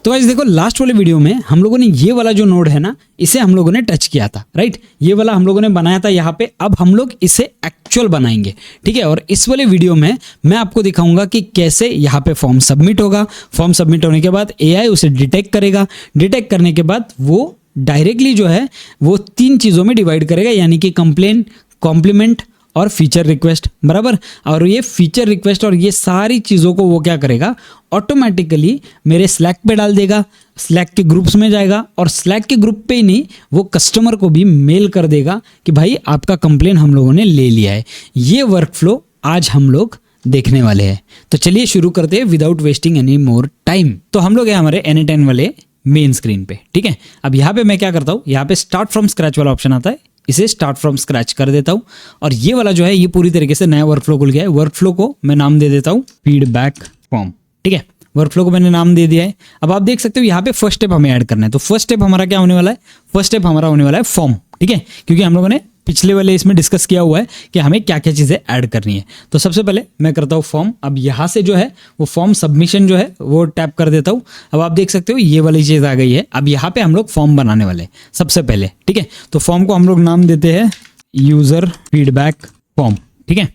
तो गाइस देखो लास्ट वाले वीडियो में हम लोगों ने ये वाला जो नोड है ना, इसे हम लोगों ने टच किया था, राइट। ये वाला हम लोगों ने बनाया था यहाँ पे। अब हम लोग इसे एक्चुअल बनाएंगे, ठीक है। और इस वाले वीडियो में मैं आपको दिखाऊंगा कि कैसे यहाँ पे फॉर्म सबमिट होगा। फॉर्म सबमिट होने के बाद एआई उसे डिटेक्ट करेगा। डिटेक्ट करने के बाद वो डायरेक्टली जो है वो 3 चीज़ों में डिवाइड करेगा, यानी कि कंप्लेन, कॉम्प्लीमेंट और फीचर रिक्वेस्ट, बराबर। और ये फीचर रिक्वेस्ट और ये सारी चीज़ों को वो क्या करेगा, ऑटोमेटिकली मेरे स्लैक पे डाल देगा, स्लैक के ग्रुप्स में जाएगा और स्लैक के ग्रुप पे ही नहीं, वो कस्टमर को भी मेल कर देगा कि भाई आपका कंप्लेन हम लोगों ने ले लिया है। ये वर्कफ्लो आज हम लोग देखने वाले हैं। तो चलिए शुरू करते हैं without wasting any more time. तो हम लोग हैं हमारे N10 वाले मेन स्क्रीन पे, ठीक है। अब यहाँ पे मैं क्या करता हूँ, यहाँ पे स्टार्ट फ्रॉम स्क्रैच वाला ऑप्शन आता है, इसे स्टार्ट फ्रॉम स्क्रैच कर देता हूँ। और ये वाला जो है ये पूरी तरीके से नया वर्कफ्लो खुल गया है। वर्कफ्लो को मैं नाम दे देता हूँ फीडबैक फॉर्म, ठीक है। वर्कफ्लो को मैंने नाम दे दिया है। अब आप देख सकते हो यहाँ पे फर्स्ट स्टेप हमें ऐड करना है। तो फर्स्ट स्टेप हमारा क्या होने वाला है, फर्स्ट स्टेप हमारा होने वाला है फॉर्म, ठीक है। क्योंकि हम लोगों ने पिछले वाले इसमें डिस्कस किया हुआ है कि हमें क्या क्या चीज़ें ऐड करनी है। तो सबसे पहले मैं करता हूँ फॉर्म। अब यहाँ से जो है वो फॉर्म सबमिशन जो है वो टैप कर देता हूँ। अब आप देख सकते हो ये वाली चीज़ आ गई है। अब यहाँ पे हम लोग फॉर्म बनाने वाले हैं सबसे पहले, ठीक है। तो फॉर्म को हम लोग नाम देते हैं यूज़र फीडबैक फॉर्म, ठीक है।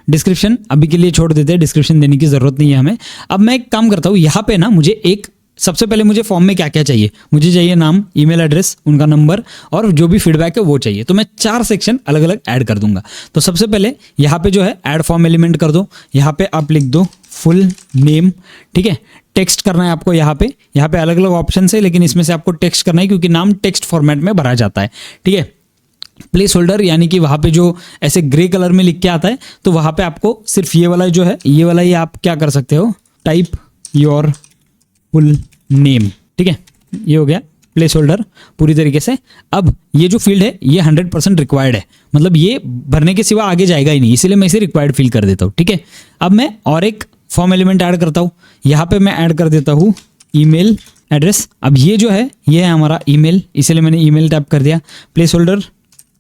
डिस्क्रिप्शन अभी के लिए छोड़ देते हैं, डिस्क्रिप्शन देने की ज़रूरत नहीं है हमें। अब मैं एक काम करता हूँ, यहाँ पे ना मुझे सबसे पहले मुझे फॉर्म में क्या क्या चाहिए, मुझे चाहिए नाम, ईमेल एड्रेस, उनका नंबर और जो भी फीडबैक है वो चाहिए। तो मैं 4 सेक्शन अलग अलग ऐड कर दूंगा। तो सबसे पहले यहाँ पे जो है ऐड फॉर्म एलिमेंट कर दो। यहाँ पे आप लिख दो फुल नेम, ठीक है। टेक्स्ट करना है आपको यहाँ पे अलग अलग ऑप्शन है, लेकिन इसमें से आपको टेक्स्ट करना है क्योंकि नाम टेक्स्ट फॉर्मेट में भरा जाता है, ठीक है। प्लेस होल्डर यानी कि वहाँ पे जो ऐसे ग्रे कलर में लिख के आता है, तो वहाँ पे आपको सिर्फ ये वाला जो है ये वाला ही आप क्या कर सकते हो, टाइप योर फुल नेम, ठीक है। ये हो गया प्लेस होल्डर पूरी तरीके से। अब ये जो फील्ड है ये 100% रिक्वायर्ड है, मतलब ये भरने के सिवा आगे जाएगा ही नहीं, इसीलिए मैं इसे रिक्वायर्ड फील कर देता हूँ, ठीक है। अब मैं और एक फॉर्म एलिमेंट ऐड करता हूँ। यहाँ पे मैं ऐड कर देता हूँ ईमेल एड्रेस। अब ये जो है ये है हमारा ईमेल, इसीलिए मैंने ईमेल टैप कर दिया। Place holder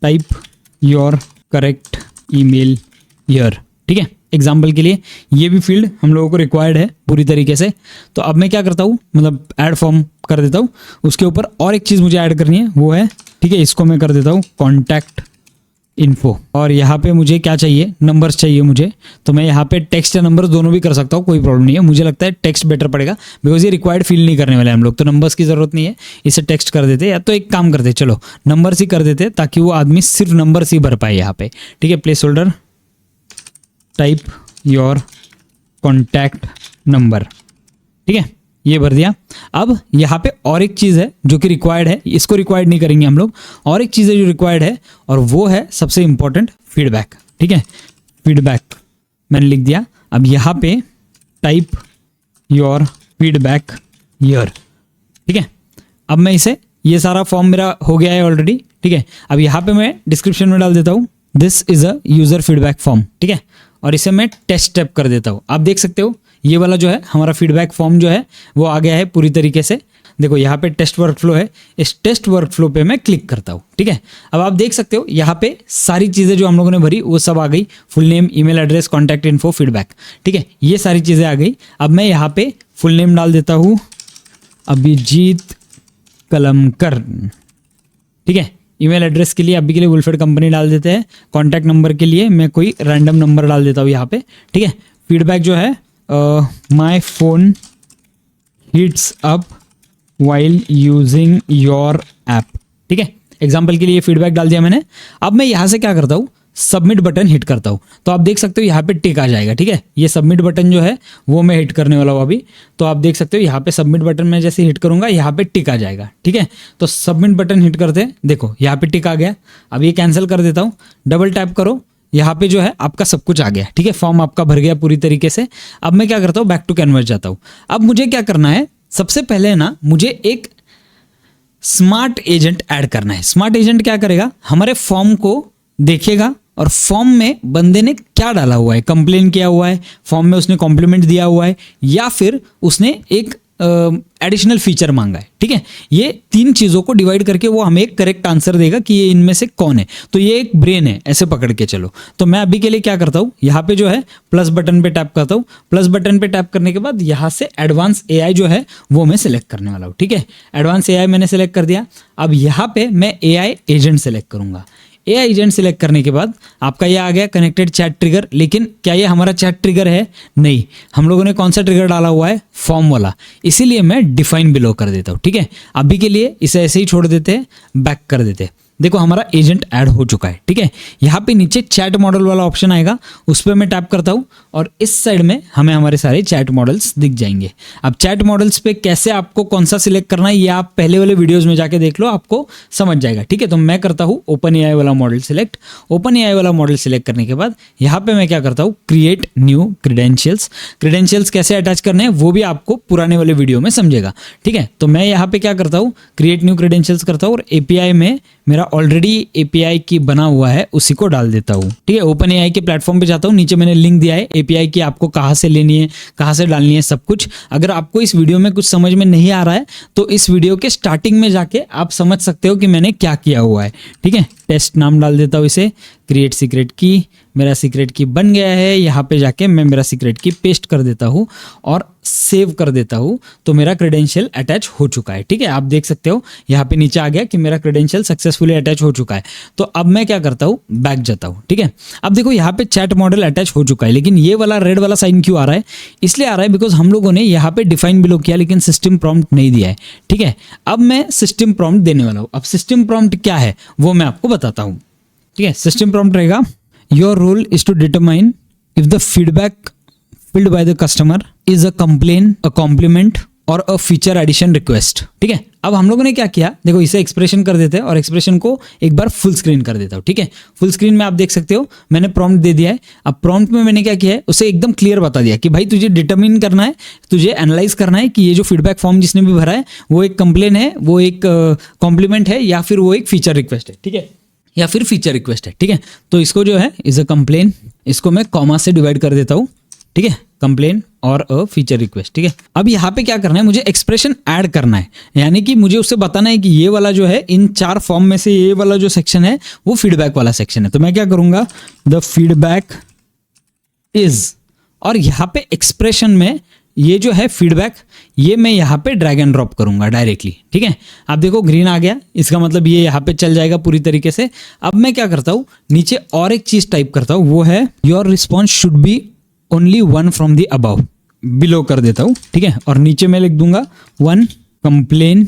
type your correct email here, ठीक है। एग्जाम्पल के लिए ये भी फील्ड हम लोगों को रिक्वायर्ड है पूरी तरीके से। तो अब मैं क्या करता हूँ, मतलब ऐड फॉर्म कर देता हूँ। उसके ऊपर और एक चीज़ मुझे ऐड करनी है, वो है, ठीक है, इसको मैं कर देता हूँ कॉन्टैक्ट इन्फो। और यहाँ पे मुझे क्या चाहिए, नंबर्स चाहिए मुझे। तो मैं यहाँ पे टेक्स्ट या नंबर्स दोनों भी कर सकता हूँ, कोई प्रॉब्लम नहीं है। मुझे लगता है टेक्स्ट बेटर पड़ेगा बिकॉज ये रिक्वायर्ड फील नहीं करने वाले हम लोग, तो नंबर्स की ज़रूरत नहीं है, इसे टेक्स्ट कर देते। या तो एक काम करते, चलो नंबर्स ही कर देते ताकि वो आदमी सिर्फ नंबर्स ही भर पाए यहाँ पे, ठीक है। Place holder type your contact number, ठीक है, ये भर दिया। अब यहाँ पे और एक चीज़ है जो कि रिक्वायर्ड है, इसको रिक्वायर्ड नहीं करेंगे हम लोग। और एक चीज़ है जो रिक्वायर्ड है और वो है सबसे इंपॉर्टेंट फीडबैक, ठीक है। फीडबैक मैंने लिख दिया। अब यहाँ पे टाइप योर फीडबैक हियर, ठीक है। अब मैं इसे, ये सारा फॉर्म मेरा हो गया है ऑलरेडी, ठीक है। अब यहाँ पे मैं डिस्क्रिप्शन में डाल देता हूँ this is a user feedback form, ठीक है। और इसे मैं टेस्ट टैप कर देता हूँ। आप देख सकते हो ये वाला जो है हमारा फीडबैक फॉर्म जो है वो आ गया है पूरी तरीके से। देखो यहाँ पे टेस्ट वर्कफ्लो है, इस टेस्ट वर्कफ्लो पे मैं क्लिक करता हूँ, ठीक है। अब आप देख सकते हो यहाँ पे सारी चीज़ें जो हम लोगों ने भरी वो सब आ गई, full name, email address, contact info, feedback, ठीक है। ये सारी चीज़ें आ गई। अब मैं यहाँ पे फुल नेम डाल देता हूँ अभिजीत कलमकर, ठीक है। ईमेल एड्रेस के लिए अभी के लिए वुलफेड कंपनी डाल देते हैं। कॉन्टैक्ट नंबर के लिए मैं कोई रैंडम नंबर डाल देता हूँ यहाँ पे, ठीक है। फीडबैक जो है my phone hits up while using your app, ठीक है। एग्जाम्पल के लिए फीडबैक डाल दिया मैंने। अब मैं यहाँ से क्या करता हूँ, सबमिट बटन हिट करता हूँ। तो आप देख सकते हो यहाँ पे टिक आ जाएगा, ठीक है। ये सबमिट बटन जो है वो मैं हिट करने वाला हूँ अभी। तो आप देख सकते हो यहाँ पे सबमिट बटन में जैसे हिट करूँगा यहाँ पे टिक आ जाएगा, ठीक है। तो सबमिट बटन हिट करते हैं, देखो यहाँ पे टिक आ गया। अब ये कैंसिल कर देता हूँ, डबल टैप करो, यहाँ पे जो है आपका सब कुछ आ गया, ठीक है। फॉर्म आपका भर गया पूरी तरीके से। अब मैं क्या करता हूँ, बैक टू कैनवस जाता हूँ। अब मुझे क्या करना है, सबसे पहले ना मुझे एक स्मार्ट एजेंट ऐड करना है। स्मार्ट एजेंट क्या करेगा, हमारे फॉर्म को देखेगा और फॉर्म में बंदे ने क्या डाला हुआ है, कंप्लेन किया हुआ है, फॉर्म में उसने कॉम्प्लीमेंट दिया हुआ है, या फिर उसने एक एडिशनल फीचर मांगा है, ठीक है। ये 3 चीज़ों को डिवाइड करके वो हमें एक करेक्ट आंसर देगा कि ये इनमें से कौन है। तो ये एक ब्रेन है, ऐसे पकड़ के चलो। तो मैं अभी के लिए क्या करता हूँ, यहाँ पे जो है प्लस बटन पे टैप करता हूँ। प्लस बटन पे टैप करने के बाद यहाँ से एडवांस एआई जो है वो मैं सिलेक्ट करने वाला हूँ, ठीक है। एडवांस एआई मैंने सेलेक्ट कर दिया। अब यहाँ पे मैं एआई एजेंट सेलेक्ट करूँगा। एआई एजेंट सिलेक्ट करने के बाद आपका ये आ गया कनेक्टेड चैट ट्रिगर। लेकिन क्या ये हमारा चैट ट्रिगर है? नहीं, हम लोगों ने कौन सा ट्रिगर डाला हुआ है? फॉर्म वाला। इसीलिए मैं डिफाइन बिलो कर देता हूँ, ठीक है। अभी के लिए इसे ऐसे ही छोड़ देते हैं, बैक कर देते हैं। देखो हमारा एजेंट ऐड हो चुका है, ठीक है। यहाँ पे नीचे चैट मॉडल वाला ऑप्शन आएगा, उस पर मैं टैप करता हूँ और इस साइड में हमें हमारे सारे चैट मॉडल्स दिख जाएंगे। अब चैट मॉडल्स पे कैसे आपको कौन सा सिलेक्ट करना है ये आप पहले वाले वीडियोस में जाके देख लो, आपको समझ जाएगा, ठीक है। तो मैं करता हूँ ओपन एआई वाला मॉडल सिलेक्ट। ओपन एआई वाला मॉडल सिलेक्ट करने के बाद यहाँ पे मैं क्या करता हूँ, क्रिएट न्यू क्रीडेंशियल्स। क्रीडेंशियल्स कैसे अटैच करने हैं वो भी आपको पुराने वाले वीडियो में समझेगा, ठीक है। तो मैं यहाँ पे क्या करता हूँ, क्रिएट न्यू क्रीडेंशियल्स करता हूँ और एपीआई में मेरा ऑलरेडी एपीआई की बना हुआ है उसी को डाल देता हूँ, ठीक है। ओपन एआई के प्लेटफॉर्म पे जाता हूँ, नीचे मैंने लिंक दिया है एपीआई की, आपको कहाँ से लेनी है, कहाँ से डालनी है, सब कुछ। अगर आपको इस वीडियो में कुछ समझ में नहीं आ रहा है तो इस वीडियो के स्टार्टिंग में जाके आप समझ सकते हो कि मैंने क्या किया हुआ है, ठीक है। टेस्ट नाम डाल देता हूँ इसे, क्रिएट सीक्रेट की। मेरा सीक्रेट की बन गया है। यहाँ पे जाके मैं मेरा सीक्रेट की पेस्ट कर देता हूँ और सेव कर देता हूँ। तो मेरा क्रेडेंशियल अटैच हो चुका है, ठीक है। आप देख सकते हो यहाँ पे नीचे आ गया कि मेरा क्रेडेंशियल सक्सेसफुली अटैच हो चुका है। तो अब मैं क्या करता हूँ, बैक जाता हूँ, ठीक है। अब देखो यहाँ पे चैट मॉडल अटैच हो चुका है, लेकिन ये वाला रेड वाला साइन क्यों आ रहा है? इसलिए आ रहा है बिकॉज हम लोगों ने यहाँ पे डिफाइन बिलो किया लेकिन सिस्टम प्रॉम्प्ट नहीं दिया है, ठीक है। अब मैं सिस्टम प्रॉम्प्ट देने वाला हूँ। अब सिस्टम प्रॉम्प्ट क्या है वो मैं आपको बताता हूँ, ठीक है। सिस्टम प्रॉम्प्ट रहेगा, your role is to determine if the feedback filled by the customer is a complaint, a compliment और a feature addition request, ठीक है। अब हम लोगों ने क्या किया, देखो इसे एक्सप्रेशन कर देते हैं और एक्सप्रेशन को एक बार फुल स्क्रीन कर देता हूँ, ठीक है। फुल स्क्रीन में आप देख सकते हो मैंने प्रॉम्प्ट दे दिया है। अब प्रॉम्प्ट में मैंने क्या किया है, उसे एकदम क्लियर बता दिया कि भाई तुझे डिटरमिन करना है, तुझे एनालाइज करना है कि ये जो फीडबैक फॉर्म जिसने भी भरा है वो एक कंप्लेन है, वो एक कॉम्प्लीमेंट है या फिर वो एक फीचर रिक्वेस्ट है, ठीक है, या फिर फीचर रिक्वेस्ट है, ठीक है। तो इसको जो है इज अ कंप्लेन, इसको मैं कॉमा से डिवाइड कर देता हूँ, ठीक है, कंप्लेन और अ फीचर रिक्वेस्ट, ठीक है। अब यहाँ पे क्या करना है, मुझे एक्सप्रेशन ऐड करना है, यानी कि मुझे उससे बताना है कि ये वाला जो है इन 4 फॉर्म में से ये वाला जो सेक्शन है वो फीडबैक वाला सेक्शन है। तो मैं क्या करूंगा, द फीडबैक इज, और यहाँ पे एक्सप्रेशन में ये जो है फीडबैक, ये मैं यहाँ पे ड्रैग एंड ड्रॉप करूंगा डायरेक्टली, ठीक है। आप देखो ग्रीन आ गया, इसका मतलब ये यहाँ पे चल जाएगा पूरी तरीके से। अब मैं क्या करता हूँ, नीचे और एक चीज टाइप करता हूँ, वो है your response should be only 1 from the above, below कर देता हूँ, ठीक है। और नीचे मैं लिख दूंगा 1 कंप्लेन,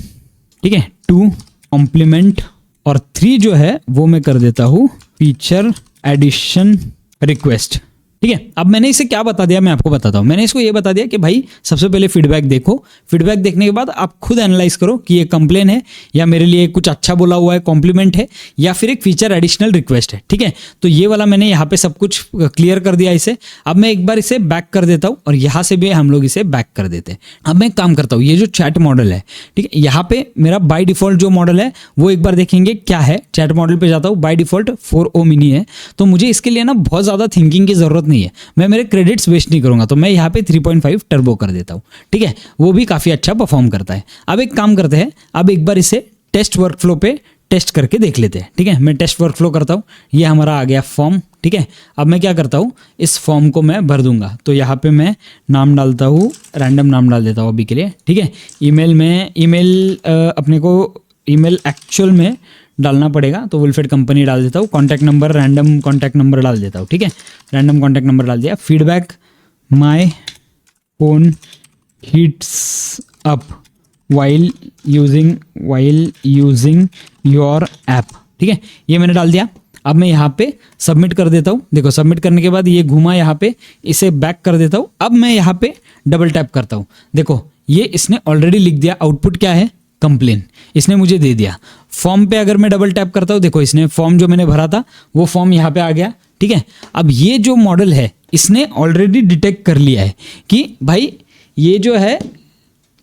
ठीक है, 2 कॉम्प्लीमेंट और 3 जो है वो मैं कर देता हूँ फीचर एडिशन रिक्वेस्ट, ठीक है। अब मैंने इसे क्या बता दिया मैं आपको बताता हूँ। मैंने इसको ये बता दिया कि भाई सबसे पहले फीडबैक देखो, फीडबैक देखने के बाद आप खुद एनालाइज करो कि ये कंप्लेन है या मेरे लिए कुछ अच्छा बोला हुआ है, कॉम्प्लीमेंट है या फिर एक फीचर एडिशनल रिक्वेस्ट है, ठीक है। तो ये वाला मैंने यहाँ पे सब कुछ क्लियर कर दिया इसे। अब मैं एक बार इसे बैक कर देता हूँ और यहाँ से भी हम लोग इसे बैक कर देते हैं। अब मैं एक काम करता हूँ, ये जो चैट मॉडल है, ठीक है, यहाँ पे मेरा बाय डिफॉल्ट जो मॉडल है वो एक बार देखेंगे क्या है। चैट मॉडल पे जाता हूँ, बाय डिफॉल्ट 4o मिनी है। तो मुझे इसके लिए ना बहुत ज़्यादा थिंकिंग की जरूरत नहीं है, मैं मेरे क्रेडिट्स वेस्ट नहीं करूंगा। तो मैं यहाँ पे 3.5 टर्बो कर देता हूँ, ठीक है, वो भी काफ़ी अच्छा परफॉर्म करता है। अब एक काम करते हैं, अब एक बार इसे टेस्ट वर्कफ्लो पे टेस्ट करके देख लेते हैं, ठीक है। मैं टेस्ट वर्कफ्लो करता हूँ, ये हमारा आ गया फॉर्म, ठीक है। अब मैं क्या करता हूँ, इस फॉर्म को मैं भर दूंगा। तो यहाँ पे मैं नाम डालता हूँ, रैंडम नाम डाल देता हूँ अभी के लिए, ठीक है। ईमेल अपने को ईमेल एक्चुअल में डालना पड़ेगा, तो विलफेड कंपनी डाल देता हूँ। Contact number random contact number डाल देता हूँ, ठीक है, रैंडम कॉन्टैक्ट नंबर डाल दिया। Feedback my phone heats up while using your app, ठीक है, ये मैंने डाल दिया। अब मैं यहाँ पे सबमिट कर देता हूँ। देखो सबमिट करने के बाद ये घुमा यहाँ पे, इसे बैक कर देता हूँ। अब मैं यहाँ पे डबल टैप करता हूँ, देखो ये इसने ऑलरेडी लिख दिया, आउटपुट क्या है, कंप्लेन, इसने मुझे दे दिया। फॉर्म पे अगर मैं डबल टैप करता हूँ, देखो इसने फॉर्म जो मैंने भरा था वो फॉर्म यहाँ पे आ गया, ठीक है। अब ये जो मॉडल है इसने ऑलरेडी डिटेक्ट कर लिया है कि भाई ये जो है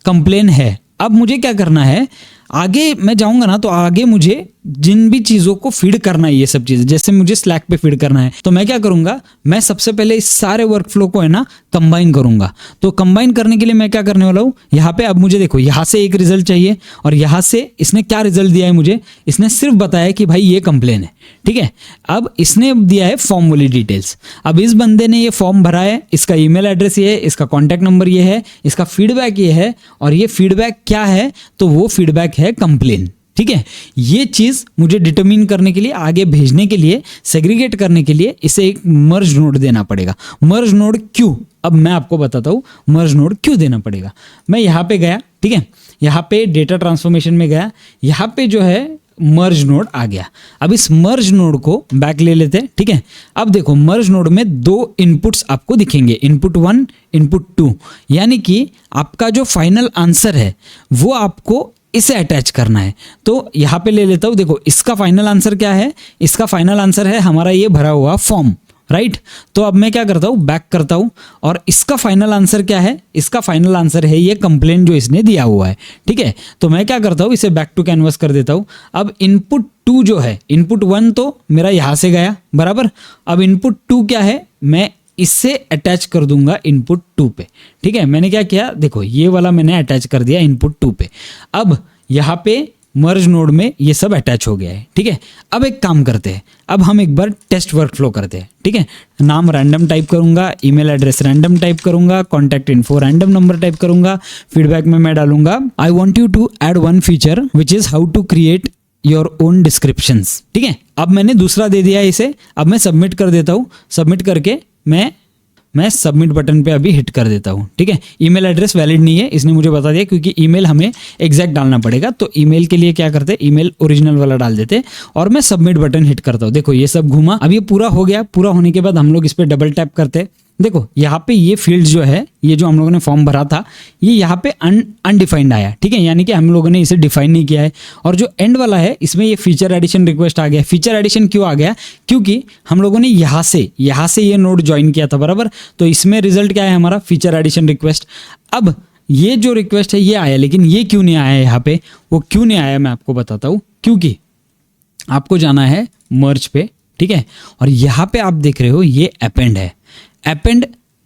कंप्लेन है। अब मुझे क्या करना है, आगे मैं जाऊंगा ना तो आगे मुझे जिन भी चीज़ों को फीड करना है, ये सब चीज़ें जैसे मुझे स्लैक पे फीड करना है, तो मैं क्या करूंगा, मैं सबसे पहले इस सारे वर्कफ्लो को है ना कंबाइन करूंगा। तो कंबाइन करने के लिए मैं क्या करने वाला हूँ, यहाँ पे अब मुझे देखो यहाँ से एक रिजल्ट चाहिए और यहाँ से इसने क्या रिजल्ट दिया है मुझे, इसने सिर्फ बताया कि भाई ये कंप्लेन है, ठीक है। अब इसने दिया है फॉर्म वाली डिटेल्स। अब इस बंदे ने ये फॉर्म भरा है, इसका ईमेल एड्रेस ये है, इसका कॉन्टैक्ट नंबर ये है, इसका फीडबैक ये है, और ये फीडबैक क्या है, तो वो फीडबैक है कंप्लेन, ठीक है। ये चीज मुझे डिटरमिन करने के लिए, आगे भेजने के लिए, सेग्रीगेट करने के लिए इसे एक मर्ज नोड देना पड़ेगा। मर्ज नोड क्यों, अब मैं आपको बताता हूँ मर्ज नोड क्यों देना पड़ेगा। मैं यहाँ पे गया, ठीक है, यहाँ पे डेटा ट्रांसफॉर्मेशन में गया, यहाँ पे जो है मर्ज नोड आ गया। अब इस मर्ज नोड को बैक ले लेते हैं, ठीक है। अब देखो मर्ज नोड में दो इनपुट्स आपको दिखेंगे, इनपुट 1, इनपुट 2, यानी कि आपका जो फाइनल आंसर है वो आपको इसे अटैच करना है। तो यहाँ पे ले लेता हूँ, देखो इसका फाइनल आंसर क्या है, इसका फाइनल आंसर है हमारा ये भरा हुआ फॉर्म, राइट। तो अब मैं क्या करता हूँ, बैक करता हूँ, और इसका फाइनल आंसर क्या है, इसका फाइनल आंसर है ये कंप्लेंट जो इसने दिया हुआ है, ठीक है। तो मैं क्या करता हूँ, इसे बैक टू कैनवस कर देता हूँ। अब इनपुट 2 जो है, इनपुट 1 तो मेरा यहाँ से गया, बराबर। अब इनपुट 2 क्या है, मैं इससे अटैच कर दूंगा इनपुट 2 पे, ठीक है। मैंने क्या किया, देखो ये वाला मैंने अटैच कर दिया इनपुट 2 पे। अब यहाँ पे मर्ज नोड में ये सब अटैच हो गया है, ठीक है। अब एक काम करते हैं, अब हम एक बार टेस्ट वर्कफ्लो करते हैं, ठीक है। नाम रैंडम टाइप करूंगा, ईमेल एड्रेस रैंडम टाइप करूंगा, contact info random number type करूंगा, फीडबैक में मैं डालूंगा I want you to add one feature which is how to create your own descriptions, ठीक है। अब मैंने दूसरा दे दिया इसे, अब मैं सबमिट कर देता हूँ। सबमिट करके मैं सबमिट बटन पे अभी हिट कर देता हूँ, ठीक है। ईमेल एड्रेस वैलिड नहीं है, इसने मुझे बता दिया, क्योंकि ईमेल हमें एग्जैक्ट डालना पड़ेगा। तो ईमेल के लिए क्या करते हैं, ईमेल ओरिजिनल वाला डाल देते हैं, और मैं सबमिट बटन हिट करता हूँ। देखो ये सब घूमा, अब ये पूरा हो गया। पूरा होने के बाद हम लोग इस पर डबल टैप करते हैं। देखो यहाँ पे ये फील्ड जो है, ये जो हम लोगों ने फॉर्म भरा था, ये यहाँ पे अनडिफाइंड आया, ठीक है, यानी कि हम लोगों ने इसे डिफाइन नहीं किया है। और जो एंड वाला है, इसमें ये फीचर एडिशन रिक्वेस्ट आ गया। फीचर एडिशन क्यों आ गया, क्योंकि हम लोगों ने यहाँ से ये नोड ज्वाइन किया था, बराबर। तो इसमें रिजल्ट क्या है हमारा, फीचर एडिशन रिक्वेस्ट। अब ये जो रिक्वेस्ट है ये आया, लेकिन ये क्यों नहीं आया यहाँ पे, वो क्यों नहीं आया मैं आपको बताता हूँ। क्योंकि आपको जाना है मर्ज पे, ठीक है, और यहाँ पे आप देख रहे हो ये अपेंड है। अपेंड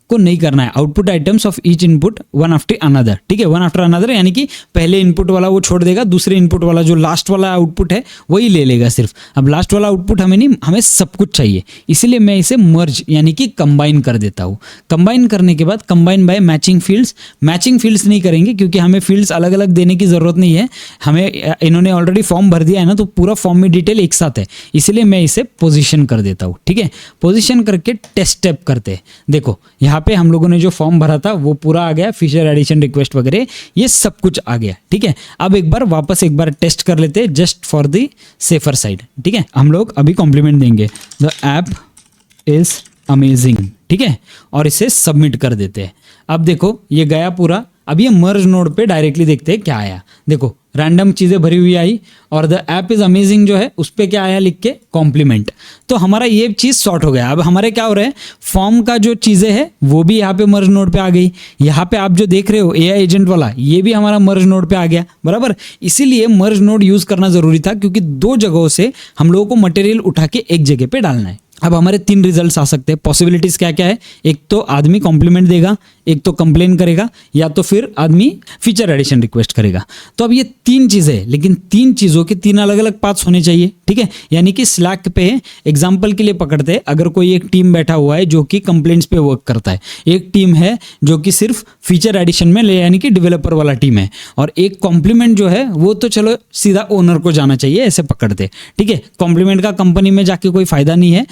को नहीं करना है, output items of each input one after another, ठीक है, वन आफ्टर अनदर, यानी कि पहले इनपुट वाला वो छोड़ देगा, दूसरे इनपुट वाला जो लास्ट वाला आउटपुट है वही ले लेगा सिर्फ। अब लास्ट वाला आउटपुट हमें नहीं, हमें सब कुछ चाहिए, इसीलिए मैं इसे मर्ज यानी कि कंबाइन कर देता हूँ। कंबाइन करने के बाद combine by matching fields, matching fields नहीं करेंगे क्योंकि हमें फील्ड्स अलग अलग देने की जरूरत नहीं है। हमें इन्होंने ऑलरेडी फॉर्म भर दिया है ना, तो पूरा फॉर्म में डिटेल एक साथ है, इसीलिए मैं इसे पोजिशन कर देता हूँ, ठीक है। पोजिशन करके टेस्ट स्टेप करते हैं। देखो यहाँ पे हम लोगों ने जो फॉर्म भरा था वो पूरा आ गया, फीचर एडिशन रिक्वेस्ट वगैरह ये सब कुछ आ गया, ठीक है। अब एक बार टेस्ट कर लेते हैं just for the safer side, ठीक है। हम लोग अभी कॉम्प्लीमेंट देंगे, द ऐप इज अमेजिंग, ठीक है, और इसे सबमिट कर देते हैं। अब देखो ये गया पूरा। अब ये मर्ज नोड पे डायरेक्टली देखते हैं क्या आया। देखो रैंडम चीज़ें भरी हुई आई, और द ऐप इज अमेजिंग जो है उस पर क्या आया लिख के, कॉम्प्लीमेंट। तो हमारा ये चीज़ सॉर्ट हो गया। अब हमारे क्या हो रहा है, फॉर्म का जो चीज़ें है वो भी यहाँ पे मर्ज नोड पे आ गई। यहाँ पे आप जो देख रहे हो एआई एजेंट वाला, ये भी हमारा मर्ज नोड पे आ गया, बराबर। इसीलिए मर्ज नोड यूज़ करना ज़रूरी था, क्योंकि दो जगहों से हम लोगों को मटेरियल उठा के एक जगह पे डालना है। अब हमारे 3 रिजल्ट्स आ सकते हैं। पॉसिबिलिटीज़ क्या क्या है, एक तो आदमी कॉम्प्लीमेंट देगा, एक तो कंप्लेन करेगा, या तो फिर आदमी फीचर एडिशन रिक्वेस्ट करेगा। तो अब ये 3 चीज़ें, लेकिन 3 चीज़ों के 3 अलग अलग पाथ्स होने चाहिए, ठीक है। यानी कि स्लैक पे एग्जाम्पल के लिए पकड़ते हैं, अगर कोई एक टीम बैठा हुआ है जो कि कंप्लेंट्स पे वर्क करता है, एक टीम है जो कि सिर्फ फीचर एडिशन में ले, यानी कि डेवलपर वाला टीम है, और एक कॉम्प्लीमेंट जो है वो तो चलो सीधा ओनर को जाना चाहिए, ऐसे पकड़ते, ठीक है। कॉम्प्लीमेंट का कंपनी में जाके कोई फायदा नहीं है,